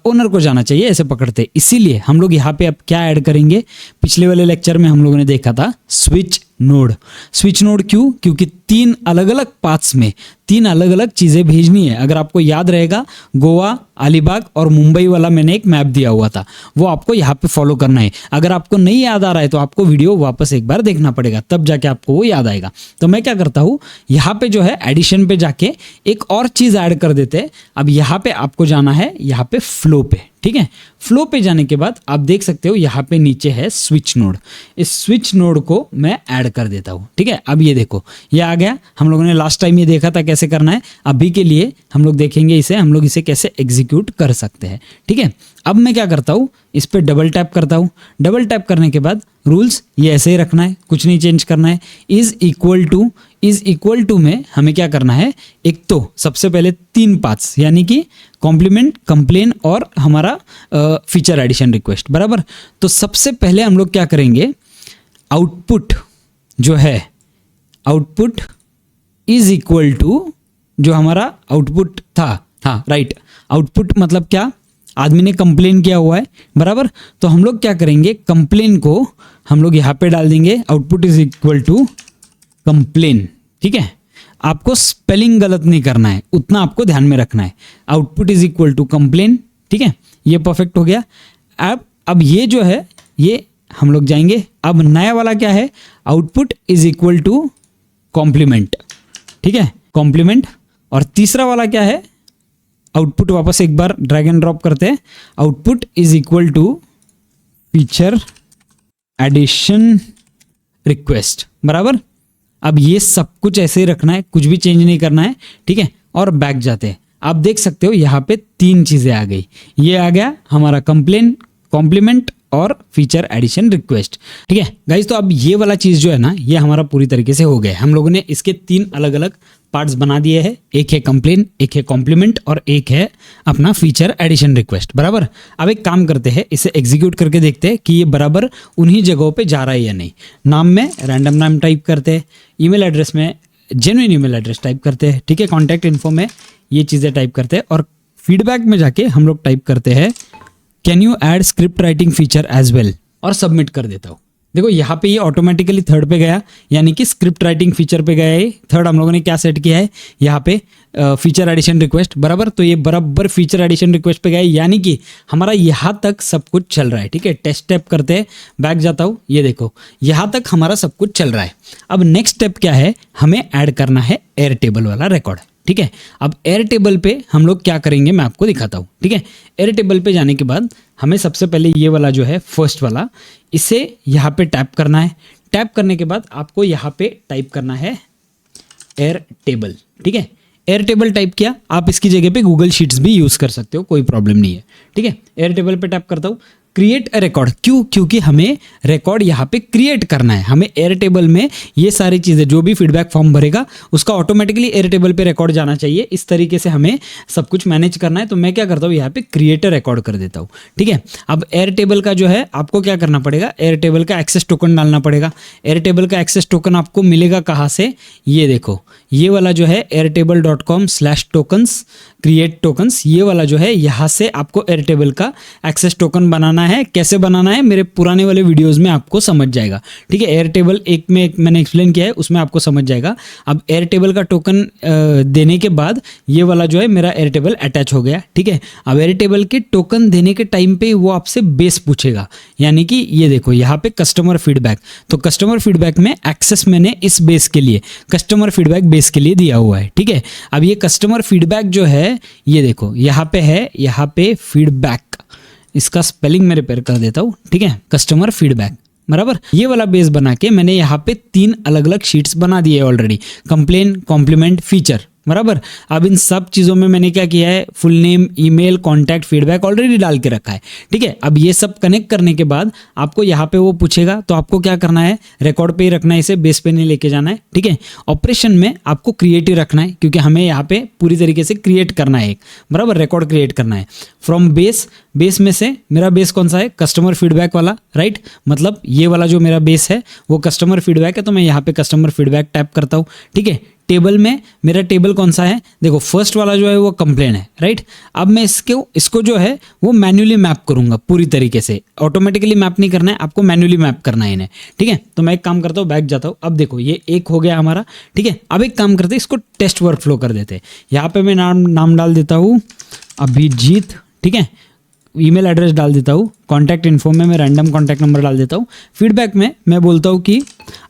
ओनर को जाना चाहिए, ऐसे पकड़ते। इसीलिए हम लोग यहाँ पे अब क्या ऐड करेंगे, पिछले वाले लेक्चर में हम लोगों ने देखा था स्विच नोड। स्विच नोड क्यों, क्योंकि 3 अलग अलग पाथ्स में 3 अलग अलग चीज़ें भेजनी है। अगर आपको याद रहेगा, गोवा, अलीबाग और मुंबई वाला मैंने एक मैप दिया हुआ था, वो आपको यहाँ पे फॉलो करना है। अगर आपको नहीं याद आ रहा है तो आपको वीडियो वापस एक बार देखना पड़ेगा, तब जाके आपको वो याद आएगा। तो मैं क्या करता हूँ, यहाँ पे जो है एडिशन पे जाके एक और चीज़ ऐड कर देते हैं। अब यहाँ पे आपको जाना है यहाँ पे फ्लो पे, ठीक है। फ्लो पे जाने के बाद आप देख सकते हो यहाँ पे नीचे है स्विच नोड, इस स्विच नोड को मैं ऐड कर देता हूँ, ठीक है। अब ये देखो ये आ गया, हम लोगों ने लास्ट टाइम ये देखा था कैसे करना है, अभी के लिए हम लोग देखेंगे इसे, हम लोग इसे कैसे एग्जीक्यूट कर सकते हैं, ठीक है। अब मैं क्या करता हूँ, इस पर डबल टैप करता हूँ, डबल टैप करने के बाद रूल्स ये ऐसे ही रखना है, कुछ नहीं चेंज करना है। इज इक्वल टू में हमें क्या करना है, एक तो सबसे पहले 3 पाथ्स यानी कि कॉम्प्लीमेंट, कंप्लेन और हमारा फीचर एडिशन रिक्वेस्ट, बराबर। तो सबसे पहले हम लोग क्या करेंगे, आउटपुट जो है, आउटपुट इज इक्वल टू जो हमारा आउटपुट था, हाँ राइट, आउटपुट मतलब क्या, आदमी ने कंप्लेन किया हुआ है, बराबर। तो हम लोग क्या करेंगे, कंप्लेन को हम लोग यहाँ पे डाल देंगे, output is equal to complain, ठीक है। आपको स्पेलिंग गलत नहीं करना है, उतना आपको ध्यान में रखना है, output is equal to complain, ठीक है। ये परफेक्ट हो गया। अब ये जो है ये हम लोग जाएंगे, अब नया वाला क्या है, output is equal to compliment, ठीक है, कॉम्प्लीमेंट। और तीसरा वाला क्या है, आउटपुट वापस एक बार ड्रैग एंड ड्रॉप करते हैं, output is equal to feature addition request, बराबर। अब ये सब कुछ ऐसे ही रखना है, कुछ भी चेंज नहीं करना है, ठीक है। और बैक जाते हैं, आप देख सकते हो यहाँ पे 3 चीजें आ गई, ये आ गया हमारा कंप्लेन, कॉम्प्लीमेंट और फीचर एडिशन रिक्वेस्ट, ठीक है गाइज। तो अब ये वाला चीज़ जो है ना, ये हमारा पूरी तरीके से हो गया। हम लोगों ने इसके 3 अलग अलग पार्ट्स बना दिए हैं, एक है कंप्लेन, एक है कॉम्प्लीमेंट और एक है अपना फीचर एडिशन रिक्वेस्ट, बराबर। अब एक काम करते हैं, इसे एग्जीक्यूट करके देखते हैं कि ये बराबर उन्हीं जगहों पे जा रहा है या नहीं। नाम में रैंडम नाम टाइप करते हैं, ईमेल एड्रेस में जेन्युइन ईमेल एड्रेस टाइप करते हैं, ठीक है। कॉन्टैक्ट इन्फो में ये चीज़ें टाइप करते हैं और फीडबैक में जाके हम लोग टाइप करते हैं can you add script writing feature as well, और सबमिट कर देता हूँ। देखो यहाँ पे ये ऑटोमेटिकली 3rd पे गया, यानी कि स्क्रिप्ट राइटिंग फीचर पे गया है। 3rd हम लोगों ने क्या सेट किया है यहाँ पे, फीचर एडिशन रिक्वेस्ट, बराबर। तो ये बराबर फीचर एडिशन रिक्वेस्ट पे गया है, यानी कि हमारा यहाँ तक सब कुछ चल रहा है, ठीक है। टेस्ट स्टेप करते हैं, बैक जाता हूँ, ये देखो यहाँ तक हमारा सब कुछ चल रहा है। अब नेक्स्ट स्टेप क्या है, हमें ऐड करना है एयर टेबल वाला रिकॉर्ड, ठीक है। अब एयर टेबल पे हम लोग क्या करेंगे मैं आपको दिखाता हूँ, ठीक है। एयर टेबल पे जाने के बाद हमें सबसे पहले ये वाला जो है फर्स्ट वाला, इसे यहाँ पे टैप करना है। टैप करने के बाद आपको यहाँ पे टाइप करना है एयर टेबल, ठीक है। एयर टेबल टाइप किया, आप इसकी जगह पे गूगल शीट्स भी यूज़ कर सकते हो, कोई प्रॉब्लम नहीं है, ठीक है। एयर टेबल पे टैप करता हूँ, क्रिएट अ रिकॉर्ड, क्यों, क्योंकि हमें रिकॉर्ड यहाँ पे क्रिएट करना है। हमें एयर टेबल में ये सारी चीज़ें, जो भी फीडबैक फॉर्म भरेगा उसका ऑटोमेटिकली एयर टेबल पे रिकॉर्ड जाना चाहिए। इस तरीके से हमें सब कुछ मैनेज करना है। तो मैं क्या करता हूँ, यहाँ पे क्रिएट अ रिकॉर्ड कर देता हूँ, ठीक है। अब एयर टेबल का जो है आपको क्या करना पड़ेगा, एयर टेबल का एक्सेस टोकन डालना पड़ेगा। एयर टेबल का एक्सेस टोकन आपको मिलेगा कहाँ से, ये देखो, ये वाला जो है airtable.com/tokens क्रिएट टोकन्स, ये वाला जो है यहाँ से आपको एयर टेबल का एक्सेस टोकन बनाना है। कैसे बनाना है मेरे पुराने वाले वीडियोस में आपको समझ जाएगा, ठीक है। एयर टेबल एक में एक मैंने एक्सप्लेन किया है, उसमें आपको समझ जाएगा। अब एयर टेबल का टोकन देने के बाद ये वाला जो है मेरा एयर टेबल अटैच हो गया, ठीक है। अब एयर टेबल के टोकन देने के टाइम पे वो आपसे बेस पूछेगा, यानी कि ये देखो यहाँ पे कस्टमर फीडबैक, तो कस्टमर फीडबैक में एक्सेस मैंने इस बेस के लिए, कस्टमर फीडबैक बेस के लिए दिया हुआ है, ठीक है। अब ये कस्टमर फीडबैक जो है ये देखो यहाँ पे है, यहाँ पे फीडबैक, इसका स्पेलिंग मैं रिपेयर कर देता हूँ, ठीक है। कस्टमर फीडबैक, बराबर। ये वाला बेस बना के मैंने यहाँ पे 3 अलग अलग शीट्स बना दिए ऑलरेडी, कंप्लेन, कॉम्प्लीमेंट, फीचर, बराबर। अब इन सब चीज़ों में मैंने क्या किया है, full name, email, contact, feedback already डाल के रखा है, ठीक है। अब ये सब कनेक्ट करने के बाद आपको यहाँ पे वो पूछेगा, तो आपको क्या करना है, रिकॉर्ड पे ही रखना है, इसे बेस पे नहीं लेके जाना है, ठीक है। ऑपरेशन में आपको क्रिएट ही रखना है, क्योंकि हमें यहाँ पे पूरी तरीके से क्रिएट करना है, एक बराबर रिकॉर्ड क्रिएट करना है। फ्रॉम बेस, बेस में से मेरा बेस कौन सा है, कस्टमर फीडबैक वाला, राइट। मतलब ये वाला जो मेरा बेस है वो कस्टमर फीडबैक है, तो मैं यहाँ पे कस्टमर फीडबैक टैप करता हूँ, ठीक है। टेबल में मेरा टेबल कौन सा है, देखो फर्स्ट वाला जो है वो कंप्लेन है, राइट। अब मैं इसको जो है वो मैन्युअली मैप करूंगा पूरी तरीके से, ऑटोमेटिकली मैप नहीं करना है, आपको मैन्युअली मैप करना है इन्हें, ठीक है। तो मैं एक काम करता हूँ, बैक जाता हूँ। अब देखो ये एक हो गया हमारा, ठीक है। अब एक काम करते हैं, इसको टेस्ट वर्क फ्लो कर देते हैं। यहाँ पे मैं नाम डाल देता हूँ अभिजीत, ठीक है। ईमेल एड्रेस डाल देता हूँ, कॉन्टैक्ट इन्फो में मैं रैंडम कॉन्टैक्ट नंबर डाल देता हूँ, फीडबैक में मैं बोलता हूँ कि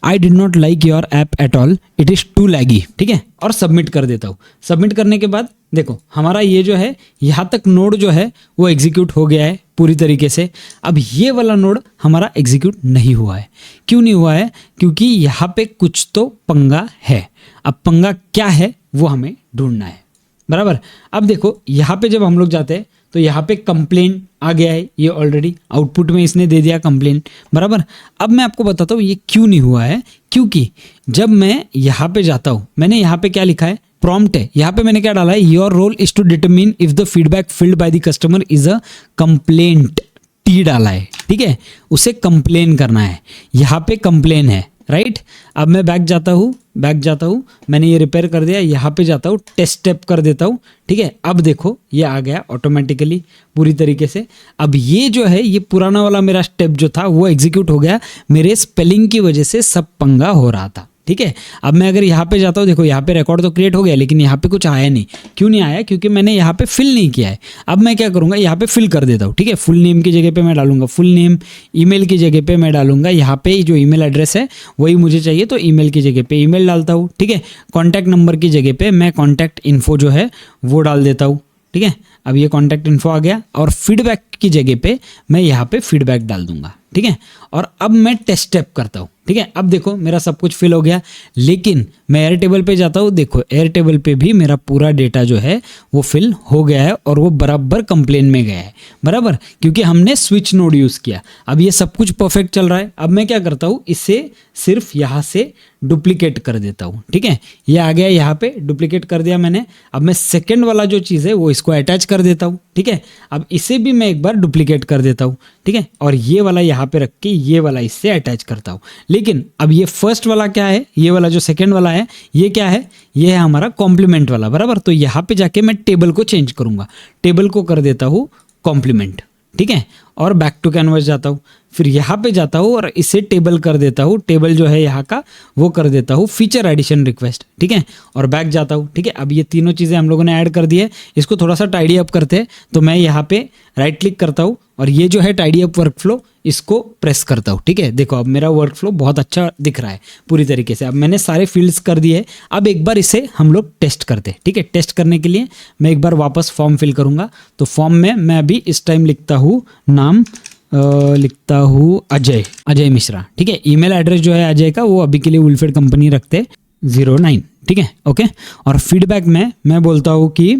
I did not like your app at all, it is too laggy, ठीक है, और सबमिट कर देता हूँ। सबमिट करने के बाद देखो हमारा ये जो है यहाँ तक नोड जो है वो एग्जीक्यूट हो गया है पूरी तरीके से। अब ये वाला नोड हमारा एग्जीक्यूट नहीं हुआ है। क्यों नहीं हुआ है? क्योंकि यहाँ पे कुछ तो पंगा है। अब पंगा क्या है वो हमें ढूंढना है, बराबर। अब देखो यहाँ पे जब हम लोग जाते हैं तो यहाँ पे कंप्लेंट आ गया है, ये ऑलरेडी आउटपुट में इसने दे दिया कंप्लेंट, बराबर। अब मैं आपको बताता हूँ ये क्यों नहीं हुआ है। क्योंकि जब मैं यहाँ पे जाता हूँ, मैंने यहाँ पे क्या लिखा है, प्रॉम्प्ट है, यहाँ पे मैंने क्या डाला है, your role is to determine if the feedback filled by the customer is a complaint, टी डाला है, ठीक है, उसे कंप्लेन करना है, यहाँ पे कंप्लेन है, राइट। अब मैं बैक जाता हूँ, मैंने ये रिपेयर कर दिया, यहाँ पे जाता हूँ, टेस्ट स्टेप कर देता हूँ, ठीक है। अब देखो ये आ गया ऑटोमेटिकली पूरी तरीके से। अब ये जो है ये पुराना वाला मेरा स्टेप जो था वो एग्जीक्यूट हो गया, मेरे स्पेलिंग की वजह से सब पंगा हो रहा था, ठीक है। अब मैं अगर यहाँ पे जाता हूँ, देखो यहाँ पे रिकॉर्ड तो क्रिएट हो गया लेकिन यहाँ पे कुछ आया नहीं। क्यों नहीं आया? क्योंकि मैंने यहाँ पे फिल नहीं किया है। अब मैं क्या करूँगा, यहाँ पे फिल कर देता हूँ, ठीक है। फुल नेम की जगह पे मैं डालूंगा फुल नेम, ईमेल की जगह पे मैं डालूंगा यहाँ पे जो ईमेल एड्रेस है वही मुझे चाहिए, तो ईमेल की जगह पे ईमेल डालता हूँ, ठीक है। कॉन्टैक्ट नंबर की जगह पे मैं कॉन्टैक्ट इन्फो जो है वो डाल देता हूँ, ठीक है। अब ये कॉन्टैक्ट इन्फो आ गया और फीडबैक की जगह पे मैं यहाँ पे फीडबैक डाल दूंगा, ठीक है। और अब मैं टेस्ट स्टेप करता हूँ, ठीक है। अब देखो मेरा सब कुछ फिल हो गया, लेकिन मैं एयर टेबल पे जाता हूँ, देखो एयर टेबल पे भी मेरा पूरा डेटा जो है वो फिल हो गया है और वो बराबर कंप्लेन में गया है, बराबर, क्योंकि हमने स्विच नोड यूज़ किया। अब ये सब कुछ परफेक्ट चल रहा है। अब मैं क्या करता हूँ, इसे सिर्फ यहाँ से डुप्लीकेट कर देता हूँ, ठीक है। ये आ गया, यहाँ पे डुप्लीकेट कर दिया मैंने। अब मैं सेकेंड वाला जो चीज़ है वो इसको अटैच कर देता हूँ, ठीक है। अब इसे भी मैं एक बार डुप्लीकेट कर देता हूँ, ठीक है, और ये वाला यहाँ पे रख के ये वाला इससे अटैच करता हूँ। लेकिन अब ये फर्स्ट वाला क्या है, ये वाला जो सेकेंड वाला है ये क्या है, ये है हमारा कॉम्प्लीमेंट वाला, बराबर। तो यहाँ पे जाके मैं टेबल को चेंज करूँगा, टेबल को कर देता हूँ कॉम्प्लीमेंट, ठीक है, और बैक टू कैनवस जाता हूँ, फिर यहाँ पे जाता हूँ और इसे टेबल कर देता हूँ, टेबल जो है यहाँ का वो कर देता हूँ फीचर एडिशन रिक्वेस्ट, ठीक है, और बैक जाता हूँ, ठीक है। अब ये तीनों चीज़ें हम लोगों ने ऐड कर दी है, इसको थोड़ा सा टाइडी अप करते हैं, तो मैं यहाँ पे राइट क्लिक करता हूँ और ये जो है टाइडी अप वर्कफ्लो इसको प्रेस करता हूँ, ठीक है। देखो अब मेरा वर्कफ्लो बहुत अच्छा दिख रहा है पूरी तरीके से। अब मैंने सारे फील्ड्स कर दिए। अब एक बार इसे हम लोग टेस्ट करते हैं, ठीक है। टेस्ट करने के लिए मैं एक बार वापस फॉर्म फिल करूँगा, तो फॉर्म में मैं अभी इस टाइम लिखता हूँ नाम, लिखता हूँ अजय मिश्रा, ठीक है। ईमेल एड्रेस जो है अजय का वो अभी के लिए वुलफेड कंपनी रखते 09, ठीक है, ओके। और फीडबैक में मैं बोलता हूँ कि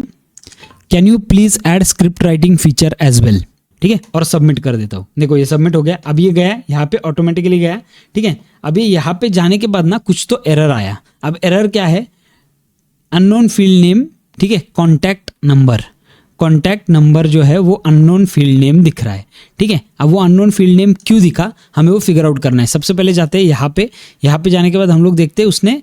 can you please add script writing feature as well, ठीक है, और सबमिट कर देता हूँ। देखो ये सबमिट हो गया। अब ये गया यहाँ पे ऑटोमेटिकली गया, ठीक है। अभी यहाँ पे जाने के बाद ना कुछ तो एरर आया। अब एरर क्या है, अननोन फील्ड नेम, ठीक है, कॉन्टैक्ट नंबर जो है वो अननोन फील्ड नेम दिख रहा है, ठीक है। अब वो अननोन फील्ड नेम क्यों दिखा हमें वो फिगर आउट करना है। सबसे पहले जाते हैं यहाँ पे जाने के बाद हम लोग देखते हैं उसने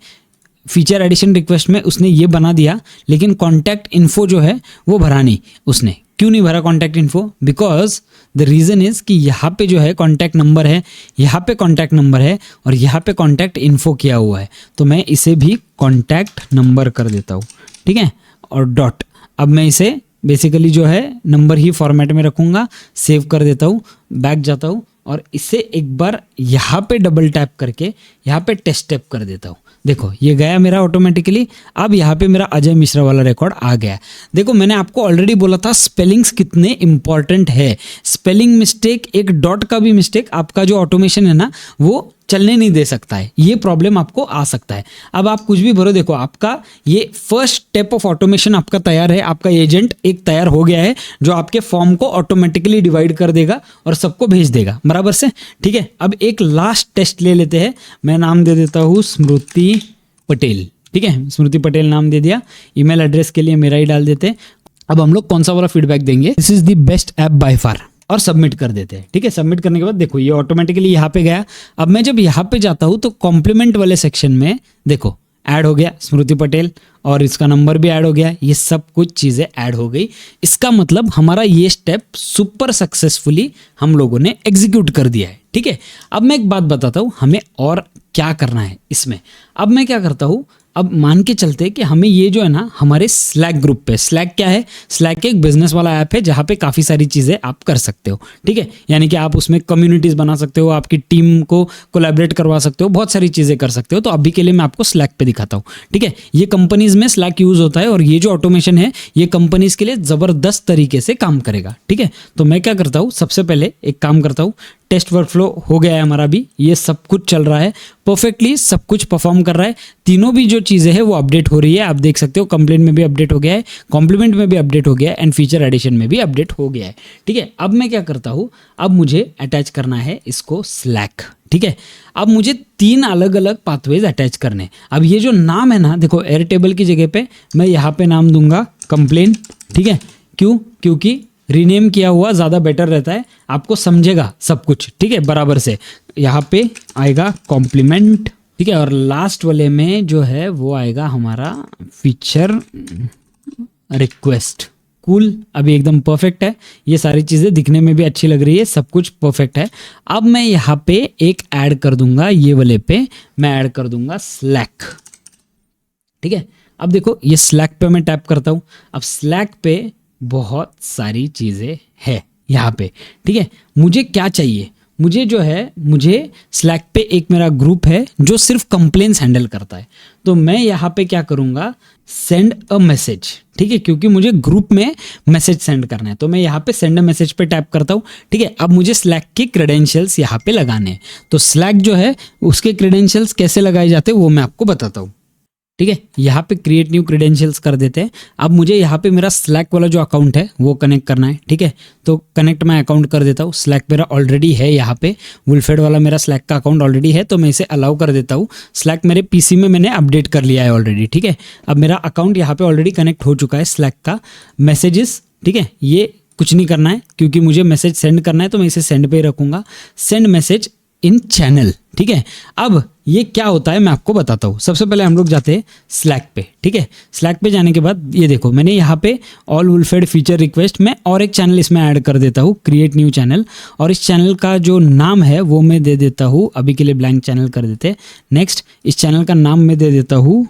फीचर एडिशन रिक्वेस्ट में उसने ये बना दिया, लेकिन कॉन्टैक्ट इन्फो जो है वो भरा नहीं उसने। क्यों नहीं भरा contact info? Because the reason is कि यहाँ पे जो है कॉन्टैक्ट नंबर है, यहाँ पे कॉन्टैक्ट नंबर है और यहाँ पे कॉन्टैक्ट इन्फो किया हुआ है, तो मैं इसे भी कॉन्टैक्ट नंबर कर देता हूँ, ठीक है, और डॉट। अब मैं इसे बेसिकली जो है नंबर ही फॉर्मेट में रखूँगा, सेव कर देता हूँ, बैक जाता हूँ और इसे एक बार यहाँ पे डबल टैप करके यहाँ पे टेस्ट स्टेप कर देता हूँ। देखो ये गया मेरा ऑटोमेटिकली। अब यहाँ पे मेरा अजय मिश्रा वाला रिकॉर्ड आ गया। देखो मैंने आपको ऑलरेडी बोला था स्पेलिंग्स कितने इंपॉर्टेंट है। स्पेलिंग मिस्टेक, एक डॉट का भी मिस्टेक आपका जो ऑटोमेशन है ना वो चलने नहीं दे सकता है, ये प्रॉब्लम आपको आ सकता है। अब आप कुछ भी भरो, देखो आपका ये फर्स्ट स्टेप ऑफ ऑटोमेशन आपका तैयार है, आपका एजेंट एक तैयार हो गया है जो आपके फॉर्म को ऑटोमेटिकली डिवाइड कर देगा और सबको भेज देगा बराबर से, ठीक है। अब एक लास्ट टेस्ट ले लेते हैं। मैं नाम दे देता हूँ स्मृति पटेल, ठीक है, स्मृति पटेल नाम दे दिया। ईमेल एड्रेस के लिए मेरा ही डाल देते हैं। अब हम लोग कौन सा वाला फीडबैक देंगे, this is the best app by far, और सबमिट कर देते हैं, ठीक है। सबमिट करने के बाद देखो ये ऑटोमेटिकली यहाँ पे गया। अब मैं जब यहाँ पे जाता हूँ तो कॉम्प्लीमेंट वाले सेक्शन में देखो ऐड हो गया स्मृति पटेल और इसका नंबर भी ऐड हो गया, ये सब कुछ चीज़ें ऐड हो गई। इसका मतलब हमारा ये स्टेप सुपर सक्सेसफुली हम लोगों ने एग्जीक्यूट कर दिया है, ठीक है। अब मैं एक बात बताता हूँ हमें और क्या करना है इसमें। अब मैं क्या करता हूँ, अब मान के चलते हैं कि हमें ये जो है ना हमारे स्लैक ग्रुप पे, स्लैक क्या है, स्लैक एक बिजनेस वाला ऐप है जहाँ पे काफ़ी सारी चीज़ें आप कर सकते हो, ठीक है। यानी कि आप उसमें कम्युनिटीज़ बना सकते हो, आपकी टीम को कोलैबोरेट करवा सकते हो, बहुत सारी चीज़ें कर सकते हो। तो अभी के लिए मैं आपको स्लैक पे दिखाता हूँ, ठीक है। ये कंपनीज में स्लैक यूज़ होता है और ये जो ऑटोमेशन है ये कंपनीज के लिए ज़बरदस्त तरीके से काम करेगा, ठीक है। तो मैं क्या करता हूँ, सबसे पहले एक काम करता हूँ, टेस्ट वर्कफ्लो हो गया है हमारा भी, ये सब कुछ चल रहा है परफेक्टली, सब कुछ परफॉर्म कर रहा है, तीनों भी जो चीज़ें हैं वो अपडेट हो रही है। आप देख सकते हो कंप्लेंट में भी अपडेट हो गया है, कॉम्प्लीमेंट में भी अपडेट हो गया है एंड फीचर एडिशन में भी अपडेट हो गया है, ठीक है। अब मैं क्या करता हूँ, अब मुझे अटैच करना है इसको स्लैक, ठीक है। अब मुझे 3 अलग अलग पाथवेज अटैच करने। अब ये जो नाम है ना, देखो एयरटेबल की जगह पे मैं यहाँ पे नाम दूंगा कंप्लेन, ठीक है। क्यों? क्योंकि रीनेम किया हुआ ज़्यादा बेटर रहता है, आपको समझेगा सब कुछ, ठीक है, बराबर से। यहाँ पे आएगा कॉम्प्लीमेंट, ठीक है, और लास्ट वाले में जो है वो आएगा हमारा फीचर रिक्वेस्ट। कूल, अभी एकदम परफेक्ट है, ये सारी चीज़ें दिखने में भी अच्छी लग रही है, सब कुछ परफेक्ट है। अब मैं यहाँ पे एक ऐड कर दूंगा, ये वाले पे मैं ऐड कर दूंगा स्लैक, ठीक है। अब देखो ये स्लैक पे मैं टैप करता हूँ, अब स्लैक पे बहुत सारी चीज़ें हैं यहाँ पे, ठीक है। मुझे क्या चाहिए, मुझे जो है, मुझे स्लैक पे एक मेरा ग्रुप है जो सिर्फ कंप्लेंट्स हैंडल करता है। तो मैं यहाँ पे क्या करूँगा, सेंड अ मैसेज, ठीक है, क्योंकि मुझे ग्रुप में मैसेज सेंड करना है। तो मैं यहाँ पे सेंड अ मैसेज पे टैप करता हूँ, ठीक है। अब मुझे स्लैक के क्रेडेंशियल्स यहाँ पे लगाने हैं। तो स्लैक जो है उसके क्रेडेंशियल्स कैसे लगाए जाते हैं वो मैं आपको बताता हूँ, ठीक है। यहाँ पे क्रिएट न्यू क्रेडेंशियल्स कर देते हैं। अब मुझे यहाँ पे मेरा स्लैक वाला जो अकाउंट है वो कनेक्ट करना है, ठीक है। तो कनेक्ट मैं अकाउंट कर देता हूँ, स्लैक मेरा ऑलरेडी है, यहाँ पे वुलफेड वाला मेरा स्लैक का अकाउंट ऑलरेडी है, तो मैं इसे अलाउ कर देता हूँ। स्लैक मेरे पीसी में मैंने अपडेट कर लिया है ऑलरेडी, ठीक है। अब मेरा अकाउंट यहाँ पे ऑलरेडी कनेक्ट हो चुका है स्लैक का। मैसेजेस, ठीक है, ये कुछ नहीं करना है क्योंकि मुझे मैसेज सेंड करना है, तो मैं इसे सेंड पे ही रखूँगा। सेंड मैसेज इन चैनल, ठीक है। अब ये क्या होता है मैं आपको बताता हूँ। सबसे पहले हम लोग जाते हैं स्लैक पे, ठीक है। स्लैक पे जाने के बाद ये देखो मैंने यहाँ पे ऑल वुलफेड फीचर रिक्वेस्ट में और एक चैनल इसमें ऐड कर देता हूँ, क्रिएट न्यू चैनल, और इस चैनल का जो नाम है वो मैं दे देता हूँ, अभी के लिए ब्लैंक चैनल कर देते हैं। नेक्स्ट, इस चैनल का नाम मैं दे देता हूँ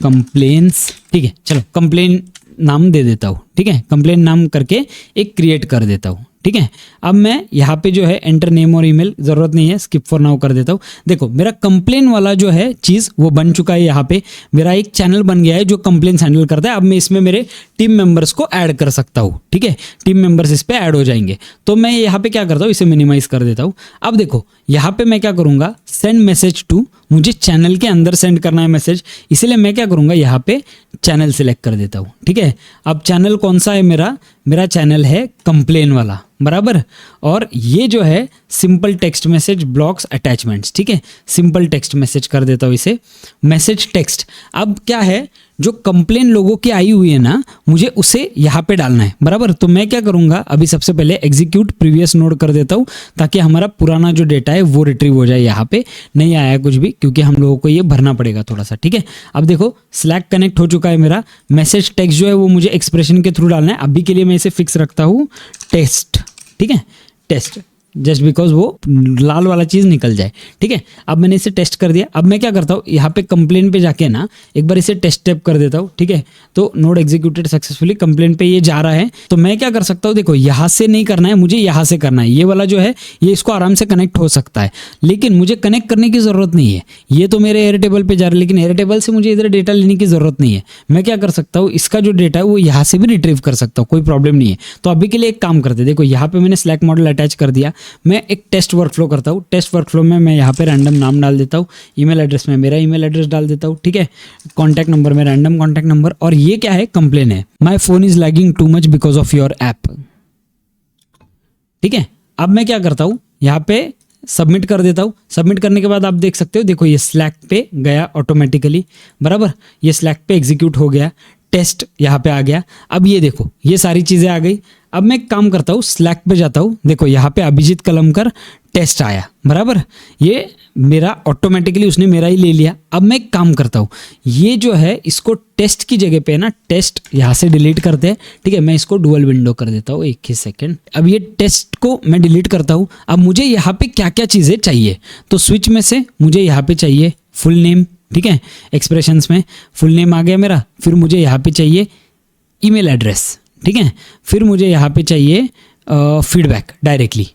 कंप्लेन्स, ठीक है। चलो कंप्लेन नाम दे देता हूँ, ठीक है। कंप्लेन नाम करके एक क्रिएट कर देता हूँ, ठीक है। अब मैं यहाँ पे जो है एंटर नेम और ईमेल, ज़रूरत नहीं है, स्किप फॉर नाउ कर देता हूँ। देखो मेरा कंप्लेन वाला जो है चीज़ वो बन चुका है, यहाँ पे मेरा एक चैनल बन गया है जो कंप्लेन्स हैंडल करता है। अब मैं इसमें मेरे टीम मेंबर्स को ऐड कर सकता हूँ, ठीक है। टीम मेंबर्स इस पर ऐड हो जाएंगे। तो मैं यहाँ पे क्या करता हूँ, इसे मिनिमाइज कर देता हूँ। अब देखो यहाँ पे मैं क्या करूँगा, सेंड मैसेज टू, मुझे चैनल के अंदर सेंड करना है मैसेज, इसलिए मैं क्या करूँगा, यहाँ पे चैनल सेलेक्ट कर देता हूँ, ठीक है। अब चैनल कौन सा है मेरा चैनल है कंप्लेन वाला, बराबर। और ये जो है simple text message blocks attachments, ठीक है। सिंपल टेक्स्ट मैसेज कर देता हूँ इसे, मैसेज टेक्स्ट। अब क्या है, जो कंप्लेन लोगों की आई हुई है ना, मुझे उसे यहाँ पे डालना है, बराबर। तो मैं क्या करूँगा, अभी सबसे पहले एग्जीक्यूट प्रीवियस नोड कर देता हूँ ताकि हमारा पुराना जो डेटा है वो रिट्रीव हो जाए। यहाँ पे नहीं आया कुछ भी क्योंकि हम लोगों को ये भरना पड़ेगा थोड़ा सा, ठीक है। अब देखो स्लैक कनेक्ट हो चुका है मेरा। मैसेज टेक्स्ट जो है वो मुझे एक्सप्रेशन के थ्रू डालना है। अभी के लिए मैं इसे फिक्स रखता हूँ टेस्ट, ठीक है, टेस्ट, जस्ट बिकॉज वो लाल वाला चीज़ निकल जाए, ठीक है। अब मैंने इसे टेस्ट कर दिया। अब मैं क्या करता हूँ, यहाँ पे कंप्लेन पे जाके ना एक बार इसे टेस्ट टैप कर देता हूँ, ठीक है। तो नोड एग्जीक्यूटेड सक्सेसफुली, कंप्लेन पे ये जा रहा है। तो मैं क्या कर सकता हूँ, देखो यहाँ से नहीं करना है, मुझे यहाँ से करना है। ये वाला जो है ये इसको आराम से कनेक्ट हो सकता है, लेकिन मुझे कनेक्ट करने की ज़रूरत नहीं है। ये तो मेरे एयरटेबल पे जा रहा है, लेकिन एयरटेबल से मुझे इधर डेटा लेने की ज़रूरत नहीं है। मैं क्या कर सकता हूँ, इसका जो डेटा है वो यहाँ से भी रिट्रीव कर सकता हूँ, कोई प्रॉब्लम नहीं है। तो अभी के लिए एक काम करते, देखो यहाँ पे मैंने स्लैक मॉडल अटैच कर दिया। मैं एक टेस्ट वर्कफ्लो करता हूँ। टेस्ट वर्कफ्लो में मैं यहाँ पे रैंडम नाम डाल देता हूँ, ईमेल एड्रेस में मेरा ईमेल एड्रेस डाल देता हूँ, ठीक है। कॉन्टैक्ट नंबर में रैंडम कॉन्टैक्ट नंबर, और ये क्या है, कंप्लेन है, my phone is lagging to much because of your app, ठीक है। अब मैं क्या करता हूँ, यहाँ पे सबमिट कर देता हूँ। सबमिट करने के बाद आप देख सकते हो, देखो ये स्लैक पे गया ऑटोमेटिकली, बराबर। ये स्लैक पे एग्जीक्यूट हो गया, टेस्ट यहाँ पे आ गया। अब ये देखो ये सारी चीज़ें आ गई। अब मैं एक काम करता हूँ, स्लैक पे जाता हूँ, देखो यहाँ पे अभिजीत कलमकर टेस्ट आया, बराबर। ये मेरा ऑटोमेटिकली उसने मेरा ही ले लिया। अब मैं एक काम करता हूँ, ये जो है इसको टेस्ट की जगह पे ना, टेस्ट यहाँ से डिलीट करते हैं, ठीक है। मैं इसको डुअल विंडो कर देता हूँ, एक ही सेकेंड। अब ये टेस्ट को मैं डिलीट करता हूँ। अब मुझे यहाँ पे क्या क्या चीज़ें चाहिए, तो स्विच में से मुझे यहाँ पे चाहिए फुल नेम, ठीक है। एक्सप्रेशंस में फुल नेम आ गया मेरा, फिर मुझे यहाँ पे चाहिए ईमेल एड्रेस, ठीक है, फिर मुझे यहाँ पे चाहिए फीडबैक डायरेक्टली,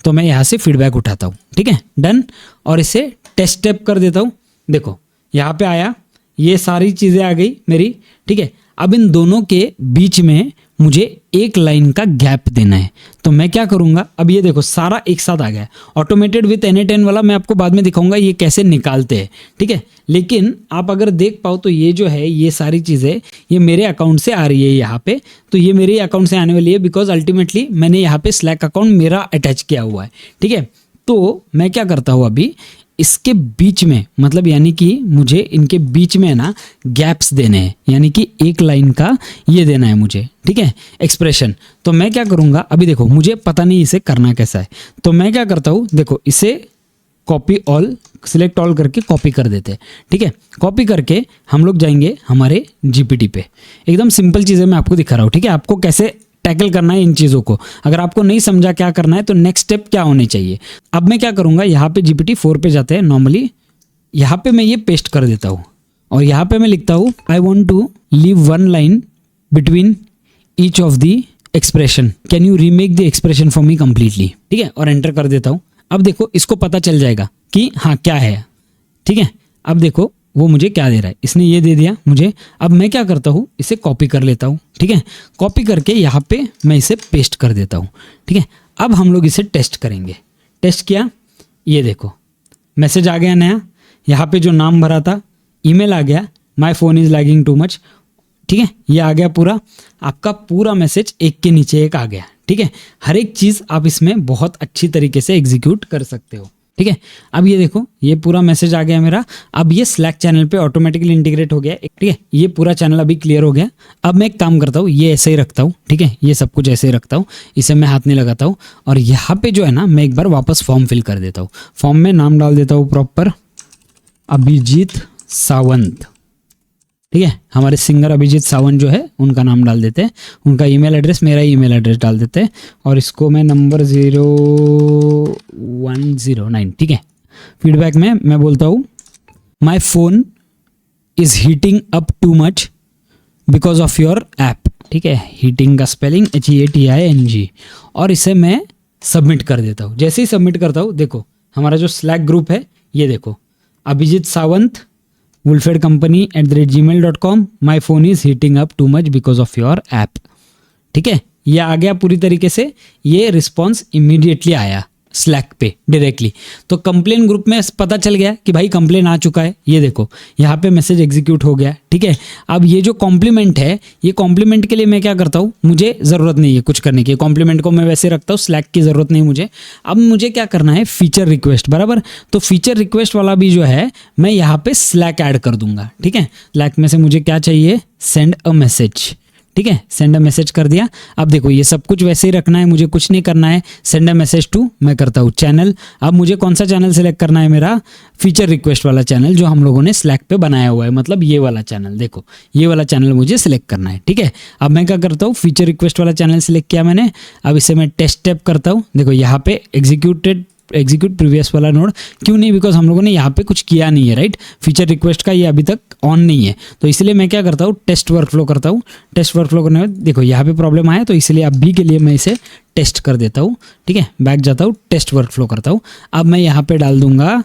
तो मैं यहाँ से फीडबैक उठाता हूँ, ठीक है, डन। और इसे टेस्ट स्टेप कर देता हूँ। देखो यहाँ पे आया, ये सारी चीज़ें आ गई मेरी, ठीक है। अब इन दोनों के बीच में मुझे एक लाइन का गैप देना है, तो मैं क्या करूँगा, अब ये देखो सारा एक साथ आ गया। ऑटोमेटेड विथ N8N वाला मैं आपको बाद में दिखाऊंगा ये कैसे निकालते हैं, ठीक है। लेकिन आप अगर देख पाओ तो ये जो है, ये सारी चीज़ें ये मेरे अकाउंट से आ रही है यहाँ पे, तो ये मेरे अकाउंट से आने वाली है, बिकॉज अल्टीमेटली मैंने यहाँ पे स्लैक अकाउंट मेरा अटैच किया हुआ है, ठीक है। तो मैं क्या करता हूँ, अभी इसके बीच में, मतलब यानी कि मुझे इनके बीच में ना गैप्स देने हैं, यानी कि एक लाइन का ये देना है मुझे, ठीक है, एक्सप्रेशन। तो मैं क्या करूँगा, अभी देखो मुझे पता नहीं इसे करना कैसा है, तो मैं क्या करता हूँ, देखो इसे कॉपी ऑल, सिलेक्ट ऑल करके कॉपी कर देते हैं, ठीक है। कॉपी करके हम लोग जाएंगे हमारे GPT पे। एकदम सिंपल चीज़ें मैं आपको दिखा रहा हूँ, ठीक है, आपको कैसे टैकल करना है इन चीज़ों को। अगर आपको नहीं समझा क्या करना है तो नेक्स्ट स्टेप क्या होने चाहिए। अब मैं क्या करूँगा, यहाँ पे GPT-4 पे जाते हैं नॉर्मली, यहाँ पे मैं ये पेस्ट कर देता हूँ और यहाँ पे मैं लिखता हूँ I want to leave one line between each of the expression, can you remake the expression for me completely, ठीक है, और एंटर कर देता हूँ। अब देखो इसको पता चल जाएगा कि हाँ क्या है, ठीक है। अब देखो वो मुझे क्या दे रहा है, इसने ये दे दिया मुझे। अब मैं क्या करता हूँ, इसे कॉपी कर लेता हूँ, ठीक है। कॉपी करके यहाँ पे मैं इसे पेस्ट कर देता हूँ, ठीक है। अब हम लोग इसे टेस्ट करेंगे। टेस्ट किया, ये देखो मैसेज आ गया नया, यहाँ पे जो नाम भरा था, ईमेल आ गया, my phone is lagging too much, ठीक है, ये आ गया पूरा, आपका पूरा मैसेज एक के नीचे एक आ गया, ठीक है। हर एक चीज़ आप इसमें बहुत अच्छी तरीके से एग्जीक्यूट कर सकते हो, ठीक है। अब ये देखो ये पूरा मैसेज आ गया मेरा, अब ये स्लैक चैनल पे ऑटोमेटिकली इंटीग्रेट हो गया, ठीक है। ये पूरा चैनल अभी क्लियर हो गया। अब मैं एक काम करता हूँ, ये ऐसे ही रखता हूँ, ठीक है, ये सब कुछ ऐसे ही रखता हूँ, इसे मैं हाथ नहीं लगाता हूँ। और यहाँ पे जो है ना, मैं एक बार वापस फॉर्म फिल कर देता हूँ। फॉर्म में नाम डाल देता हूँ प्रॉपर अभिजीत सावंत, ठीक है, हमारे सिंगर अभिजीत सावंत जो है उनका नाम डाल देते हैं, उनका ईमेल एड्रेस, मेरा ईमेल एड्रेस डाल देते हैं, और इसको मैं नंबर 0109, ठीक है। फीडबैक में मैं बोलता हूँ my phone is heating up too much because of your app, ठीक है, हीटिंग का स्पेलिंग HEATING, और इसे मैं सबमिट कर देता हूँ। जैसे ही सबमिट करता हूँ, देखो हमारा जो स्लैक ग्रुप है, ये देखो Abhijit Sawant wolfedcompany@gmail.com, my phone is heating up too much because of your app, ठीक है। ये आ गया पूरी तरीके से, ये रिस्पॉन्स इमीडिएटली आया स्लैक पे डायरेक्टली। तो कंप्लेन ग्रुप में पता चल गया कि भाई कंप्लेन आ चुका है, ये देखो यहाँ पे मैसेज एग्जीक्यूट हो गया, ठीक है। अब ये जो कॉम्प्लीमेंट है, ये कॉम्प्लीमेंट के लिए मैं क्या करता हूँ, मुझे ज़रूरत नहीं है कुछ करने की, कॉम्प्लीमेंट को मैं वैसे रखता हूँ, स्लैक की ज़रूरत नहीं मुझे। अब मुझे क्या करना है, फीचर रिक्वेस्ट, बराबर। तो फीचर रिक्वेस्ट वाला भी जो है मैं यहाँ पे स्लैक ऐड कर दूंगा, ठीक है। स्लैक में से मुझे क्या चाहिए, सेंड अ मैसेज, ठीक है, सेंड अ मैसेज कर दिया। अब देखो ये सब कुछ वैसे ही रखना है, मुझे कुछ नहीं करना है। सेंड अ मैसेज टू, मैं करता हूँ चैनल। अब मुझे कौन सा चैनल सेलेक्ट करना है, मेरा फीचर रिक्वेस्ट वाला चैनल जो हम लोगों ने स्लैक पे बनाया हुआ है, मतलब ये वाला चैनल, देखो ये वाला चैनल मुझे सिलेक्ट करना है, ठीक है। अब मैं क्या करता हूँ, फीचर रिक्वेस्ट वाला चैनल सिलेक्ट किया मैंने। अब इसे मैं टेस्ट टैप करता हूँ, देखो यहाँ पे एग्जीक्यूट प्रीवियस वाला नोड, क्यों नहीं, बिकॉज हम लोगों ने यहाँ पे कुछ किया नहीं है, राइट। फीचर रिक्वेस्ट का ये अभी तक ऑन नहीं है, तो इसलिए मैं क्या करता हूँ, टेस्ट वर्कफ्लो करता हूँ। टेस्ट वर्कफ्लो करने में देखो यहाँ पे प्रॉब्लम आया, तो इसलिए अभी के लिए मैं इसे टेस्ट कर देता हूँ, ठीक है। बैक जाता हूँ, टेस्ट वर्कफ्लो करता हूँ। अब मैं यहाँ पे डाल दूंगा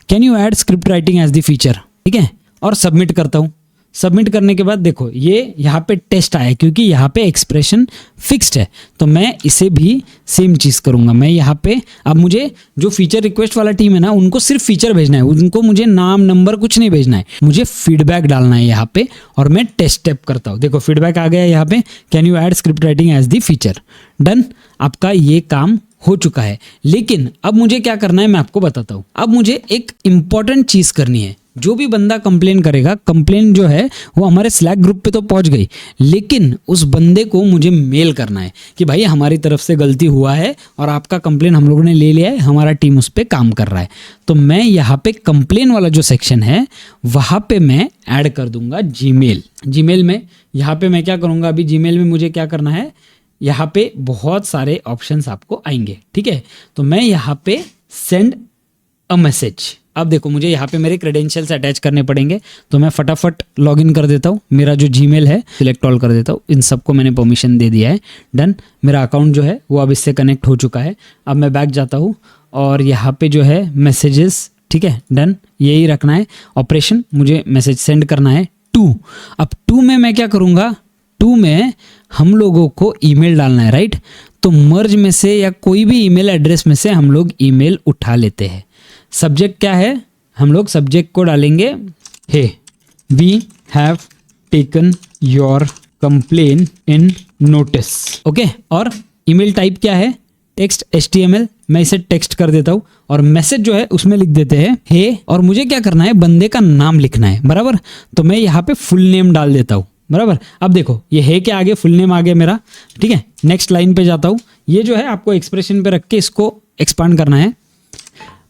can you add script writing as the feature, ठीक है, और सबमिट करता हूँ। सबमिट करने के बाद देखो ये यहाँ पे टेस्ट आया, क्योंकि यहाँ पे एक्सप्रेशन फिक्स्ड है, तो मैं इसे भी सेम चीज़ करूँगा। मैं यहाँ पे, अब मुझे जो फीचर रिक्वेस्ट वाला टीम है ना, उनको सिर्फ फीचर भेजना है, उनको मुझे नाम नंबर कुछ नहीं भेजना है, मुझे फीडबैक डालना है यहाँ पे, और मैं टेस्ट टैप करता हूँ। देखो फीडबैक आ गया यहाँ पे, can you add script writing as the feature, done. आपका ये काम हो चुका है। लेकिन अब मुझे क्या करना है, मैं आपको बताता हूँ। अब मुझे एक इंपॉर्टेंट चीज़ करनी है। जो भी बंदा कंप्लेन करेगा, कंप्लेन जो है वो हमारे स्लैक ग्रुप पे तो पहुंच गई, लेकिन उस बंदे को मुझे मेल करना है कि भाई हमारी तरफ से गलती हुआ है और आपका कंप्लेन हम लोगों ने ले लिया है, हमारा टीम उस पर काम कर रहा है। तो मैं यहाँ पे कंप्लेन वाला जो सेक्शन है वहाँ पे मैं ऐड कर दूंगा जीमेल में। यहाँ पे मैं क्या करूँगा, अभी जीमेल में मुझे क्या करना है, यहाँ पे बहुत सारे ऑप्शंस आपको आएंगे, ठीक है। तो मैं यहाँ पे सेंड अ मैसेज, अब देखो मुझे यहाँ पे मेरे क्रेडेंशियल्स अटैच करने पड़ेंगे, तो मैं फटाफट लॉगिन कर देता हूँ। मेरा जो जीमेल है सिलेक्ट ऑल कर देता हूँ, इन सबको मैंने परमिशन दे दिया है। डन, मेरा अकाउंट जो है वो अब इससे कनेक्ट हो चुका है। अब मैं बैक जाता हूँ और यहाँ पे जो है मैसेजेस, ठीक है, डन, यही रखना है। ऑपरेशन, मुझे मैसेज सेंड करना है टू। अब टू में मैं क्या करूँगा, टू में हम लोगों को ईमेल डालना है, राइट। तो मर्ज में से या कोई भी ईमेल एड्रेस में से हम लोग ईमेल उठा लेते हैं। सब्जेक्ट क्या है, हम लोग सब्जेक्ट को डालेंगे hey we have taken your complain in notice, okay. और ईमेल टाइप क्या है, टेक्स्ट HTML, मैं इसे टेक्स्ट कर देता हूँ। और मैसेज जो है उसमें लिख देते हैं हे, और मुझे क्या करना है, बंदे का नाम लिखना है, बराबर। तो मैं यहाँ पे फुल नेम डाल देता हूँ, बराबर। अब देखो ये है के आगे फुल नेम आ गया मेरा, ठीक है। नेक्स्ट लाइन पे जाता हूँ। ये जो है आपको एक्सप्रेशन पे रख के इसको एक्सपांड करना है।